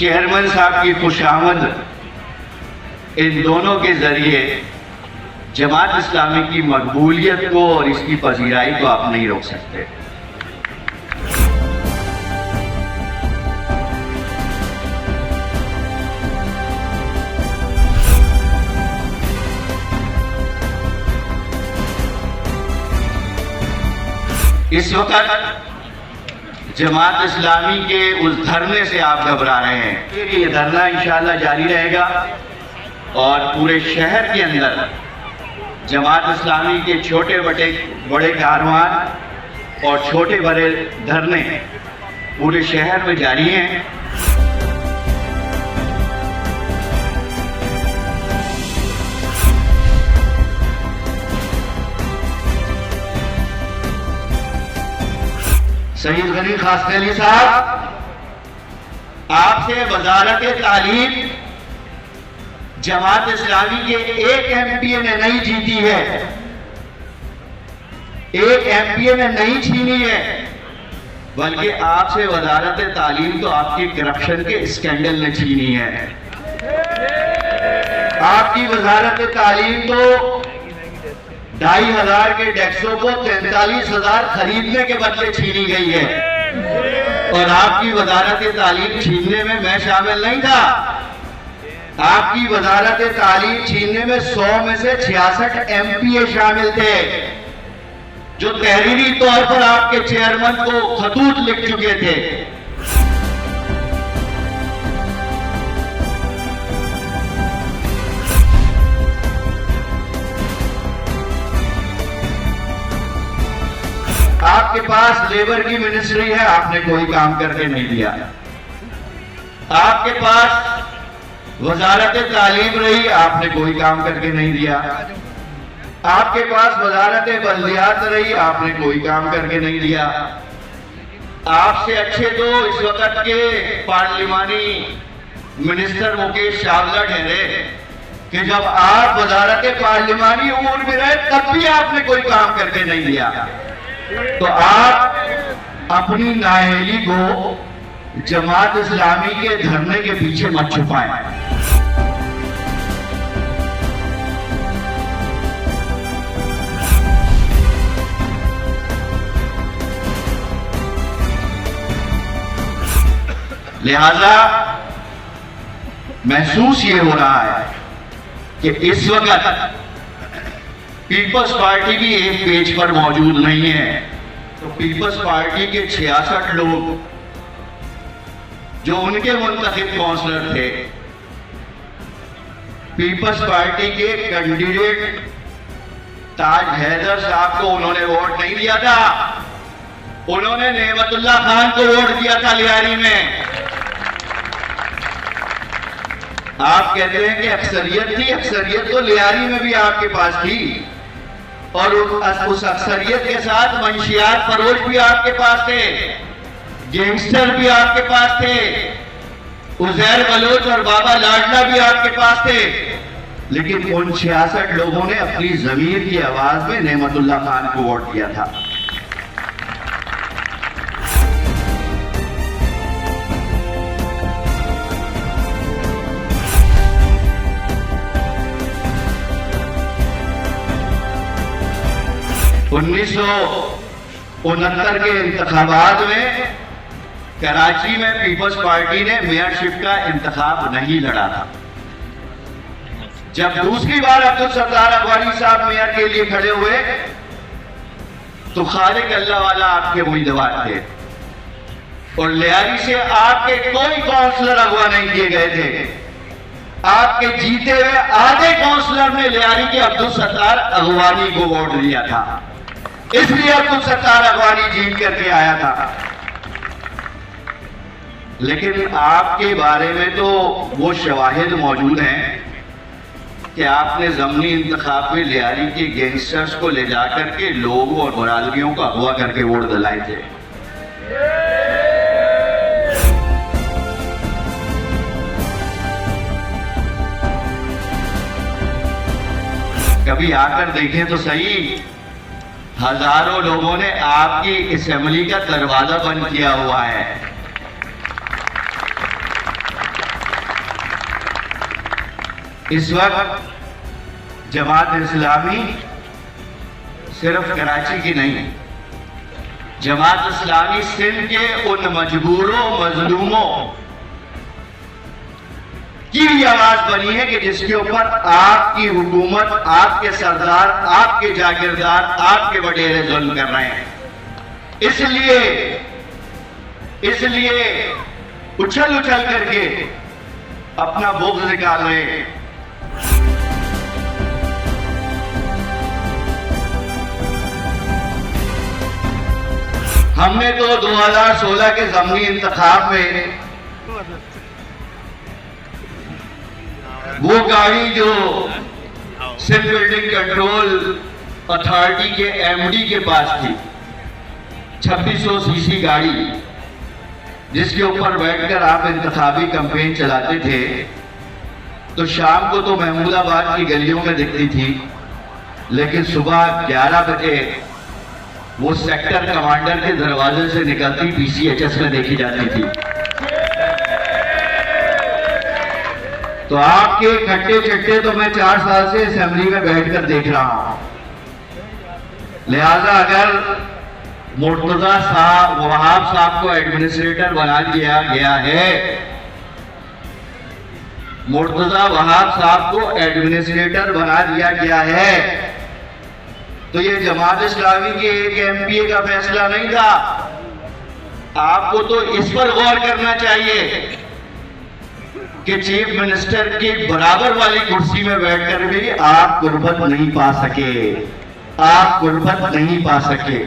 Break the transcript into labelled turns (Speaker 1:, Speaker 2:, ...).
Speaker 1: Chairman साहब की खुशामद इन दोनों के जरिए जमात इस्लामी की मकबूलियत को और इसकी पजीराई को आप नहीं रोक सकते। इस वक्त जमात इस्लामी के उस धरने से आप घबरा रहे हैं। ये धरना इंशाअल्लाह जारी रहेगा और पूरे शहर के अंदर जमात इस्लामी के छोटे बड़े कारवान और छोटे बड़े धरने पूरे शहर में जारी हैं। सईद गनी खासकली साहब, आपसे वजारत तालीम जमात इस्लामी के एक एमपीए ने नहीं जीती है, एक एमपीए ने नहीं छीनी है, बल्कि आपसे वजारत तालीम तो आपकी करप्शन के स्कैंडल ने छीनी है। आपकी वजारत तालीम तो 2,500 के डेस्कों को 43,000 खरीदने के बदले छीनी गई है और आपकी वजारत तालीम छीनने में मैं शामिल नहीं था। आपकी वजारत तालीम छीनने में 100 में से 66 एमपीए शामिल थे, जो तहरीरी तौर पर आपके चेयरमैन को खतूत लिख चुके थे। आपके पास लेबर की मिनिस्ट्री है, आपने कोई काम करके नहीं दिया। आपके पास वजारत तालीम रही, आपने कोई काम करके नहीं दिया। आपके पास वजारत बल्दियात रही, आपने कोई काम करके नहीं दिया। आपसे अच्छे तो इस वक्त के पार्लिमानी मिनिस्टर मुकेश चावला ठहरे कि जब आप वजारत पार्लिमानी उमूर में रहे तब भी आपने कोई काम करके नहीं दिया। तो आप अपनी नाअहली को जमात इस्लामी के धरने के पीछे मत छुपाएं। लिहाजा महसूस ये हो रहा है कि इस वक्त पीपल्स पार्टी भी एक पेज पर मौजूद नहीं है, तो पीपल्स पार्टी के 66 लोग जो उनके मुंतखब काउंसलर थे, पीपल्स पार्टी के कैंडिडेट ताज हैदर साहब को उन्होंने वोट नहीं दिया था, उन्होंने नेमतुल्लाह खान को वोट दिया था लियारी में। आप कहते हैं कि अक्सरियत थी, अक्सरियत तो लियारी में भी आपके पास थी और उस अक्सरियत के साथ मंशियात फरोश भी आपके पास थे, गैंगस्टर भी आपके पास थे, उजैर बलोच और बाबा लाडला भी आपके पास थे, लेकिन उन 66 लोगों ने अपनी जमीर की आवाज में नेमतुल्लाह खान को वोट दिया था। उन्नीस सौ 69 के इंतखाबात में कराची में पीपल्स पार्टी ने मेयरशिप का इंतखाब नहीं लड़ा था। जब दूसरी बार अब्दुल सत्तार अगवानी साहब मेयर के लिए खड़े हुए तो खालिक अल्लाह वाला आपके उम्मीदवार थे और लियारी से आपके कोई काउंसलर अगवा नहीं किए गए थे। आपके जीते हुए आधे काउंसलर ने लियारी के अब्दुल सत्तार अगवानी को वोट दिया था, इसलिए अब्दुल सत्तार अगवानी जीत करके आया था। लेकिन आपके बारे में तो वो शवाहिद मौजूद हैं कि आपने ज़मनी इंतखाब में लियारी के गैंगस्टर्स को ले जाकर के लोगों और बरादरियों को अगवा करके वोट दिलाए थे। कभी आकर देखें तो सही, हजारों लोगों ने आपकी असेंबली का दरवाजा बंद किया हुआ है। इस वक्त जमात इस्लामी सिर्फ कराची की नहीं, जमात इस्लामी सिंध के उन मजबूरों मजलूमों की भी आवाज बनी है कि जिसके ऊपर आपकी हुकूमत, आपके सरदार, आपके जागीरदार, आपके वडेरे जुल्म कर रहे हैं। इसलिए उछल उछल करके अपना बुग़्ज़ निकाल रहे हैं। हमने तो 2016 के ज़मीनी इंतखाब में वो गाड़ी जो सिंध बिल्डिंग कंट्रोल अथॉरिटी के एमडी के पास थी, 2600 सीसी गाड़ी, जिसके ऊपर बैठकर आप इंतखाबी कैंपेन चलाते थे, तो शाम को तो महमूदाबाद की गलियों में दिखती थी, लेकिन सुबह 11 बजे वो सेक्टर कमांडर के दरवाजे से निकलती पीसीएचएस में देखी जाती थी। तो आपके खट्टे चट्टे तो मैं 4 साल से असेंबली में बैठकर देख रहा हूं। लिहाजा अगर मुर्तजा साहब, वहाब साहब को एडमिनिस्ट्रेटर बना दिया गया है, मुर्तजा वहाब साहब को एडमिनिस्ट्रेटर बना दिया गया है, तो ये जमात इस्लामी के एक एमपीए का फैसला नहीं था। आपको तो इस पर गौर करना चाहिए कि चीफ मिनिस्टर की बराबर वाली कुर्सी में बैठकर भी आप गुर्बत नहीं पा सके, आप गुर्बत नहीं पा सके।